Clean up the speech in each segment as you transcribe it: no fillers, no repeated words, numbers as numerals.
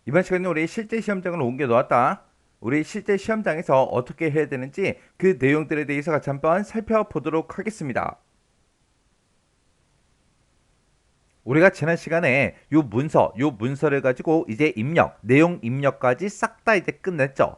이번 시간에 우리 실제 시험장을 옮겨 놓았다. 우리 실제 시험장에서 어떻게 해야 되는지 그 내용들에 대해서 같이 한번 살펴보도록 하겠습니다. 우리가 지난 시간에 요 문서를 가지고 이제 내용 입력까지 싹 다 이제 끝냈죠.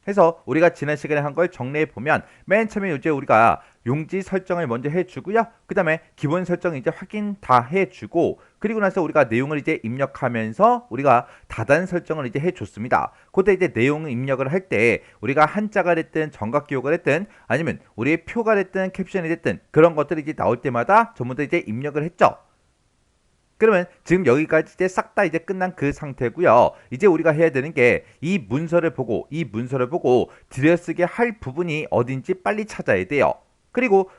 해서 우리가 지난 시간에 한 걸 정리해 보면 맨 처음에 이제 우리가 용지 설정을 먼저 해주고요. 그 다음에 기본 설정 이제 확인 다 해주고 그리고 나서 우리가 내용을 이제 입력하면서 우리가 다단 설정을 이제 해줬습니다. 그때 이제 내용 입력을 할 때 우리가 한자가 됐든 정각기호가 됐든 아니면 우리의 표가 됐든 캡션이 됐든 그런 것들이 이제 나올 때마다 전부 다 이제 입력을 했죠. 그러면 지금 여기까지 이제 싹 다 이제 끝난 그 상태고요. 이제 우리가 해야 되는 게 이 문서를 보고 들여쓰게 할 부분이 어딘지 빨리 찾아야 돼요. 그리고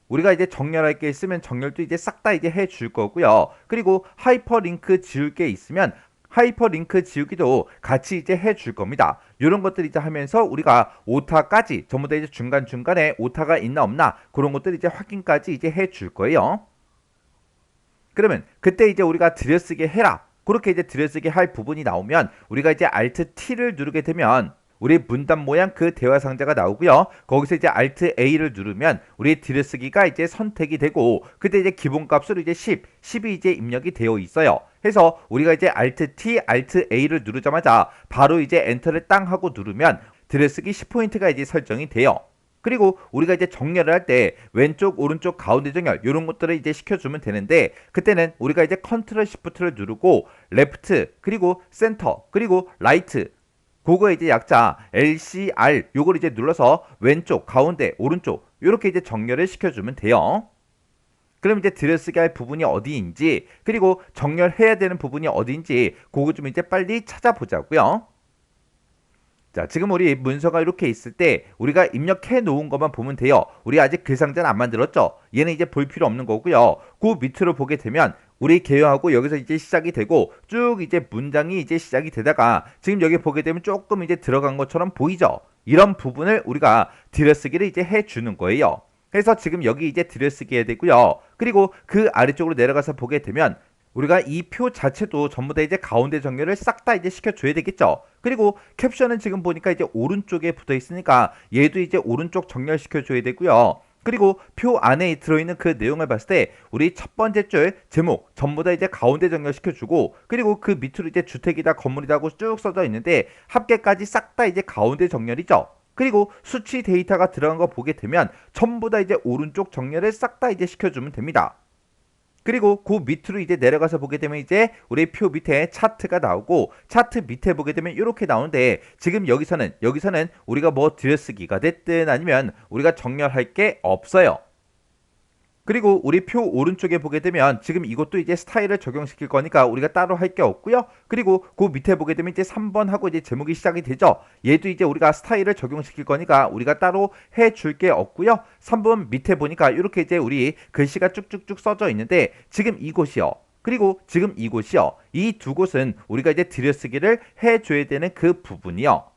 우리가 이제 정렬할 게 있으면 정렬도 이제 싹 다 이제 해줄 거고요. 그리고 하이퍼링크 지울 게 있으면 하이퍼링크 지우기도 같이 이제 해줄 겁니다. 이런 것들 이제 하면서 우리가 오타까지 전부 다 이제 중간중간에 오타가 있나 없나 그런 것들 이제 확인까지 이제 해줄 거예요. 그러면 그때 이제 우리가 들여쓰게 해라. 그렇게 이제 들여쓰게 할 부분이 나오면 우리가 이제 Alt T를 누르게 되면 우리 문단 모양 그 대화 상자가 나오고요. 거기서 이제 Alt A를 누르면 우리 들여쓰기가 이제 선택이 되고 그때 이제 기본값으로 이제 10이 이제 입력이 되어 있어요. 해서 우리가 이제 Alt T, Alt A를 누르자마자 바로 이제 엔터를 땅 하고 누르면 들여쓰기 10포인트가 이제 설정이 돼요. 그리고 우리가 이제 정렬을 할 때 왼쪽, 오른쪽, 가운데 정렬 이런 것들을 이제 시켜주면 되는데 그때는 우리가 이제 컨트롤 시프트를 누르고 레프트 그리고 센터 그리고 라이트 그거 이제 약자 LCR 요걸 이제 눌러서 왼쪽, 가운데, 오른쪽 이렇게 이제 정렬을 시켜주면 돼요. 그럼 이제 들여쓰게 할 부분이 어디인지 그리고 정렬해야 되는 부분이 어디인지 그거 좀 이제 빨리 찾아보자고요. 자, 지금 우리 문서가 이렇게 있을 때 우리가 입력해 놓은 것만 보면 돼요. 우리 아직 그 상자는 안 만들었죠? 얘는 이제 볼 필요 없는 거고요. 그 밑으로 보게 되면 우리 개요하고 여기서 이제 시작이 되고 쭉 이제 문장이 이제 시작이 되다가 지금 여기 보게 되면 조금 이제 들어간 것처럼 보이죠? 이런 부분을 우리가 들여쓰기를 이제 해주는 거예요. 그래서 지금 여기 이제 들여쓰기 해야 되고요. 그리고 그 아래쪽으로 내려가서 보게 되면 우리가 이 표 자체도 전부 다 이제 가운데 정렬을 싹 다 이제 시켜줘야 되겠죠. 그리고 캡션은 지금 보니까 이제 오른쪽에 붙어 있으니까 얘도 이제 오른쪽 정렬시켜줘야 되고요. 그리고 표 안에 들어있는 그 내용을 봤을 때 우리 첫 번째 줄 제목 전부 다 이제 가운데 정렬시켜주고 그리고 그 밑으로 이제 주택이다 건물이다 하고 쭉 써져 있는데 합계까지 싹 다 이제 가운데 정렬이죠. 그리고 수치 데이터가 들어간 거 보게 되면 전부 다 이제 오른쪽 정렬을 싹 다 이제 시켜주면 됩니다. 그리고 그 밑으로 이제 내려가서 보게 되면 이제 우리 표 밑에 차트가 나오고 차트 밑에 보게 되면 이렇게 나오는데 지금 여기서는 우리가 뭐 들여쓰기가 됐든 아니면 우리가 정렬할 게 없어요. 그리고 우리 표 오른쪽에 보게 되면 지금 이것도 이제 스타일을 적용시킬 거니까 우리가 따로 할 게 없고요. 그리고 그 밑에 보게 되면 이제 3번 하고 이제 제목이 시작이 되죠. 얘도 이제 우리가 스타일을 적용시킬 거니까 우리가 따로 해줄 게 없고요. 3번 밑에 보니까 이렇게 이제 우리 글씨가 쭉쭉쭉 써져 있는데 지금 이곳이요. 그리고 지금 이곳이요. 이 두 곳은 우리가 이제 들여쓰기를 해줘야 되는 그 부분이요.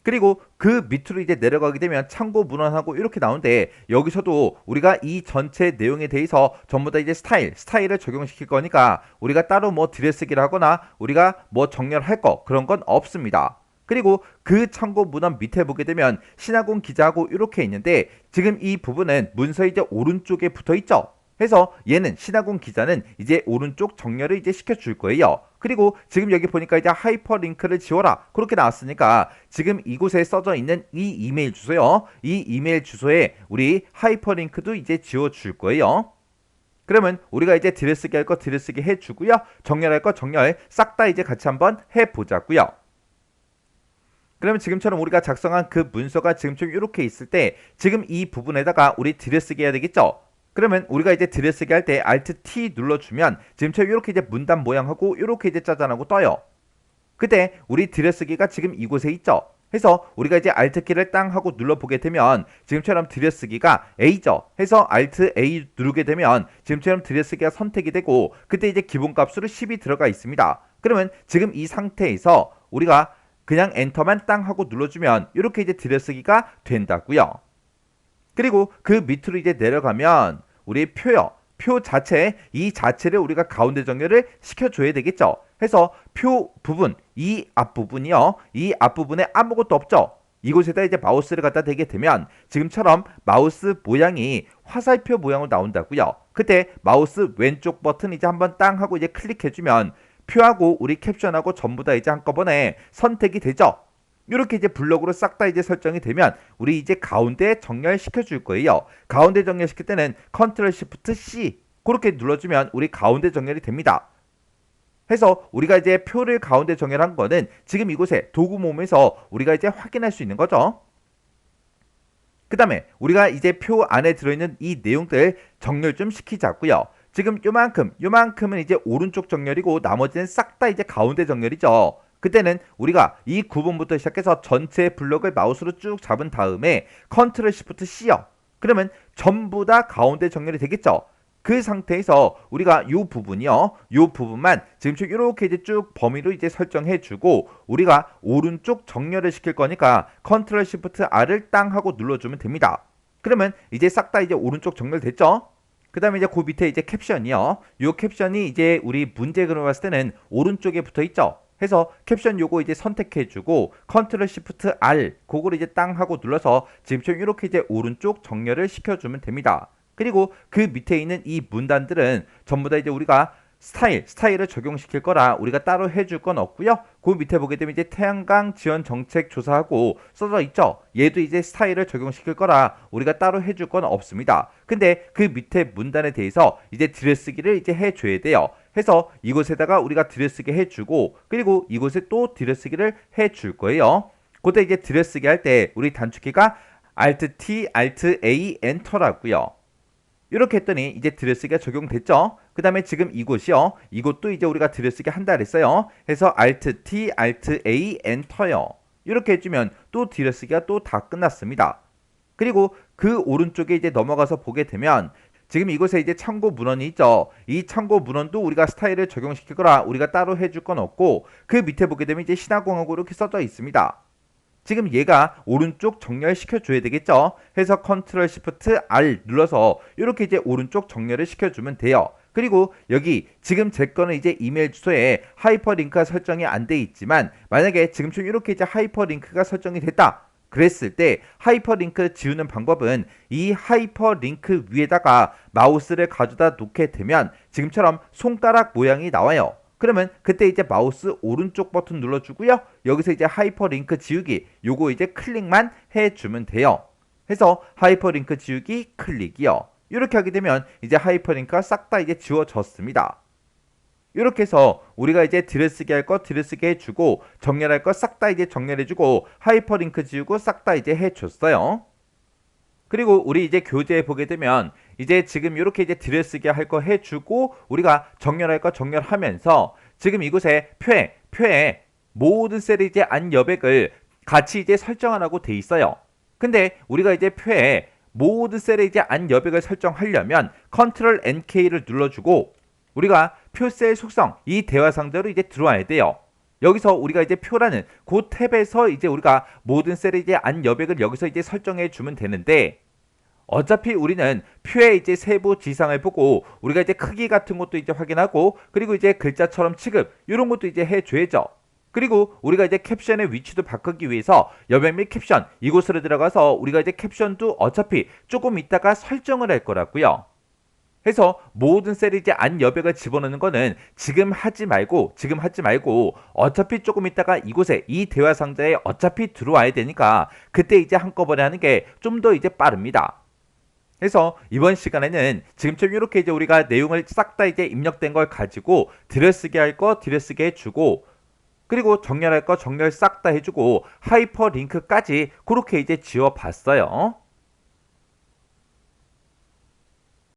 그리고 그 밑으로 이제 내려가게 되면 참고 문헌하고 이렇게 나오는데 여기서도 우리가 이 전체 내용에 대해서 전부 다 이제 스타일을 적용시킬 거니까 우리가 따로 뭐 들여쓰기를 하거나 우리가 뭐 정렬할 거 그런 건 없습니다. 그리고 그 참고 문헌 밑에 보게 되면 신하공 기자하고 이렇게 있는데 지금 이 부분은 문서 이제 오른쪽에 붙어 있죠. 해서 얘는 신하공 기자는 이제 오른쪽 정렬을 이제 시켜줄 거예요. 그리고 지금 여기 보니까 이제 하이퍼링크를 지워라 그렇게 나왔으니까 지금 이곳에 써져 있는 이 이메일 주소요. 이 이메일 주소에 우리 하이퍼링크도 이제 지워줄 거예요. 그러면 우리가 이제 들여쓰기 할 거 들여쓰기 해주고요. 정렬할 거 정렬 싹 다 이제 같이 한번 해보자고요. 그러면 지금처럼 우리가 작성한 그 문서가 지금처럼 이렇게 있을 때 지금 이 부분에다가 우리 들여쓰기 해야 되겠죠. 그러면 우리가 이제 들여쓰기 할 때 Alt T 눌러주면 지금처럼 이렇게 이제 문단 모양하고 이렇게 이제 짜잔하고 떠요. 그때 우리 들여쓰기가 지금 이곳에 있죠. 해서 우리가 이제 Alt 키를 땅 하고 눌러보게 되면 지금처럼 들여쓰기가 A죠. 해서 Alt A 누르게 되면 지금처럼 들여쓰기가 선택이 되고 그때 이제 기본값으로 10이 들어가 있습니다. 그러면 지금 이 상태에서 우리가 그냥 엔터만 땅 하고 눌러주면 이렇게 이제 들여쓰기가 된다고요. 그리고 그 밑으로 이제 내려가면 우리 표요. 표 자체, 이 자체를 우리가 가운데 정렬을 시켜줘야 되겠죠. 해서 표 부분, 이 앞부분이요. 이 앞부분에 아무것도 없죠. 이곳에다 이제 마우스를 갖다 대게 되면 지금처럼 마우스 모양이 화살표 모양으로 나온다고요. 그때 마우스 왼쪽 버튼 이제 한번 땅 하고 이제 클릭해주면 표하고 우리 캡션하고 전부 다 이제 한꺼번에 선택이 되죠. 이렇게 이제 블록으로 싹 다 이제 설정이 되면 우리 이제 가운데 정렬시켜 줄 거예요. 가운데 정렬시킬 때는 컨트롤 시프트 C 그렇게 눌러주면 우리 가운데 정렬이 됩니다. 해서 우리가 이제 표를 가운데 정렬한 거는 지금 이곳에 도구 모음에서 우리가 이제 확인할 수 있는 거죠. 그 다음에 우리가 이제 표 안에 들어있는 이 내용들 정렬 좀 시키자고요. 지금 요만큼은 이제 오른쪽 정렬이고 나머지는 싹 다 이제 가운데 정렬이죠. 그때는 우리가 이 구분부터 시작해서 전체 블록을 마우스로 쭉 잡은 다음에 컨트롤 시프트 C요. 그러면 전부 다 가운데 정렬이 되겠죠. 그 상태에서 우리가 요 부분이요. 요 부분만 지금 이렇게 이제 쭉 범위로 이제 설정해 주고 우리가 오른쪽 정렬을 시킬 거니까 컨트롤 시프트 R을 땅 하고 눌러주면 됩니다. 그러면 이제 싹 다 이제 오른쪽 정렬됐죠? 그 다음에 이제 그 밑에 이제 캡션이요. 요 캡션이 이제 우리 문제 그림을 봤을 때는 오른쪽에 붙어 있죠? 해서 캡션 요거 이제 선택해주고 컨트롤 시프트 R 그거를 이제 땅 하고 눌러서 지금처럼 이렇게 이제 오른쪽 정렬을 시켜주면 됩니다. 그리고 그 밑에 있는 이 문단들은 전부 다 이제 우리가 스타일을 적용시킬 거라 우리가 따로 해줄 건 없고요. 그 밑에 보게 되면 이제 태양광 지원 정책 조사하고 써져 있죠. 얘도 이제 스타일을 적용시킬 거라 우리가 따로 해줄 건 없습니다. 근데 그 밑에 문단에 대해서 이제 들여쓰기를 이제 해줘야 돼요. 해서 이곳에다가 우리가 들여쓰기 해주고 그리고 이곳에 또 들여쓰기를 해줄 거예요. 그때 이제 들여쓰기 할 때 우리 단축키가 Alt T, Alt A, 엔터라고요. 이렇게 했더니 이제 들여쓰기가 적용됐죠. 그 다음에 지금 이곳이요. 이것도 이제 우리가 들여쓰기 한다 그랬어요. 해서 Alt T, Alt A, 엔터요. 이렇게 해주면 또 들여쓰기가 또 다 끝났습니다. 그리고 그 오른쪽에 이제 넘어가서 보게 되면 지금 이곳에 이제 참고 문헌이 있죠. 이 참고 문헌도 우리가 스타일을 적용시킬 거라 우리가 따로 해줄 건 없고 그 밑에 보게 되면 이제 신화공학으로 이렇게 써져 있습니다. 지금 얘가 오른쪽 정렬시켜 줘야 되겠죠. 해서 컨트롤 시프트 R 눌러서 이렇게 이제 오른쪽 정렬을 시켜주면 돼요. 그리고 여기 지금 제 거는 이제 이메일 주소에 하이퍼링크가 설정이 안 돼 있지만 만약에 지금처럼 이렇게 이제 하이퍼링크가 설정이 됐다. 그랬을 때 하이퍼링크 지우는 방법은 이 하이퍼링크 위에다가 마우스를 가져다 놓게 되면 지금처럼 손가락 모양이 나와요. 그러면 그때 이제 마우스 오른쪽 버튼 눌러주고요. 여기서 이제 하이퍼링크 지우기 요거 이제 클릭만 해주면 돼요. 해서 하이퍼링크 지우기 클릭이요. 이렇게 하게 되면 이제 하이퍼링크가 싹 다 이제 지워졌습니다. 이렇게 해서 우리가 이제 들여쓰기 할 거 들여쓰기 해주고 정렬할 거 싹 다 이제 정렬해주고 하이퍼링크 지우고 싹 다 이제 해줬어요. 그리고 우리 이제 교재에 보게 되면 이제 지금 이렇게 이제 들여쓰기 할 거 해주고 우리가 정렬할 거 정렬하면서 지금 이곳에 표에 모든 셀의 이제 안 여백을 같이 이제 설정하라고 돼 있어요. 근데 우리가 이제 표에 모든 셀의 이제 안 여백을 설정하려면 컨트롤 NK를 눌러주고 우리가 표셀 속성 이 대화 상자로 이제 들어와야 돼요. 여기서 우리가 이제 표라는 그 탭에서 이제 우리가 모든 셀의 이제 안 여백을 여기서 이제 설정해 주면 되는데 어차피 우리는 표의 이제 세부 지상을 보고 우리가 이제 크기 같은 것도 이제 확인하고 그리고 이제 글자처럼 취급 이런 것도 이제 해줘야죠. 그리고 우리가 이제 캡션의 위치도 바꾸기 위해서 여백 및 캡션 이곳으로 들어가서 우리가 이제 캡션도 어차피 조금 있다가 설정을 할 거라고요. 해서 모든 셀이 이제 안 여백을 집어넣는 거는 지금 하지 말고 어차피 조금 있다가 이곳에 이 대화 상자에 어차피 들어와야 되니까 그때 이제 한꺼번에 하는 게 좀 더 이제 빠릅니다. 그래서 이번 시간에는 지금처럼 이렇게 이제 우리가 내용을 싹 다 이제 입력된 걸 가지고 들여쓰기 할 거 들여쓰기 해주고 그리고 정렬할 거 정렬 싹 다 해주고 하이퍼링크까지 그렇게 이제 지워봤어요.